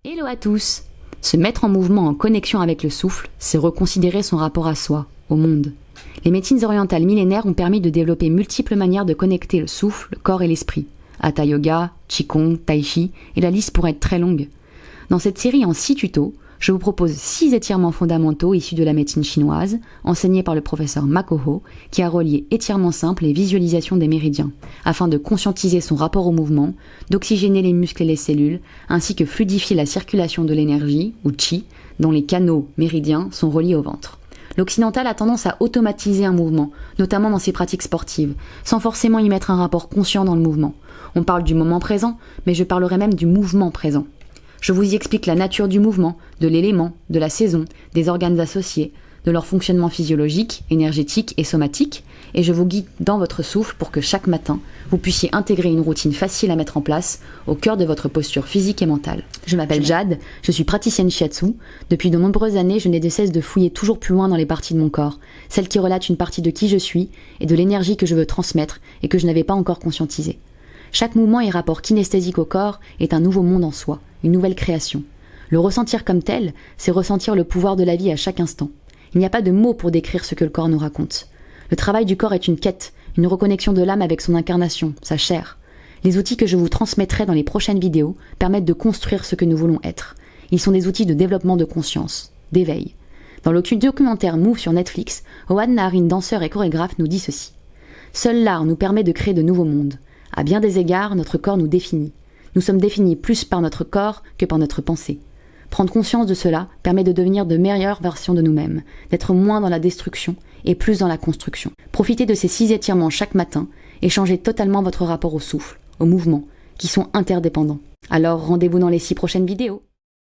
Hello à tous! Se mettre en mouvement en connexion avec le souffle, c'est reconsidérer son rapport à soi, au monde. Les médecines orientales millénaires ont permis de développer multiples manières de connecter le souffle, le corps et l'esprit. Hatha Yoga, Qigong, Tai Chi, et la liste pourrait être très longue. Dans cette série en 6 tutos, je vous propose 6 étirements fondamentaux issus de la médecine chinoise, enseignés par le professeur Mako Ho, qui a relié étirements simples et visualisation des méridiens, afin de conscientiser son rapport au mouvement, d'oxygéner les muscles et les cellules, ainsi que fluidifier la circulation de l'énergie, ou Qi, dont les canaux méridiens sont reliés au ventre. L'occidental a tendance à automatiser un mouvement, notamment dans ses pratiques sportives, sans forcément y mettre un rapport conscient dans le mouvement. On parle du moment présent, mais je parlerai même du mouvement présent. Je vous y explique la nature du mouvement, de l'élément, de la saison, des organes associés, de leur fonctionnement physiologique, énergétique et somatique, et je vous guide dans votre souffle pour que chaque matin, vous puissiez intégrer une routine facile à mettre en place au cœur de votre posture physique et mentale. Je m'appelle Jade, je suis praticienne shiatsu. Depuis de nombreuses années, je n'ai de cesse de fouiller toujours plus loin dans les parties de mon corps, celles qui relatent une partie de qui je suis et de l'énergie que je veux transmettre et que je n'avais pas encore conscientisée. Chaque mouvement et rapport kinesthésique au corps est un nouveau monde en soi, une nouvelle création. Le ressentir comme tel, c'est ressentir le pouvoir de la vie à chaque instant. Il n'y a pas de mots pour décrire ce que le corps nous raconte. Le travail du corps est une quête, une reconnexion de l'âme avec son incarnation, sa chair. Les outils que je vous transmettrai dans les prochaines vidéos permettent de construire ce que nous voulons être. Ils sont des outils de développement de conscience, d'éveil. Dans le documentaire Move sur Netflix, Owen Naharin, danseur et chorégraphe, nous dit ceci. Seul l'art nous permet de créer de nouveaux mondes. À bien des égards, notre corps nous définit. Nous sommes définis plus par notre corps que par notre pensée. Prendre conscience de cela permet de devenir de meilleures versions de nous-mêmes, d'être moins dans la destruction et plus dans la construction. Profitez de ces 6 étirements chaque matin et changez totalement votre rapport au souffle, au mouvement, qui sont interdépendants. Alors rendez-vous dans les 6 prochaines vidéos.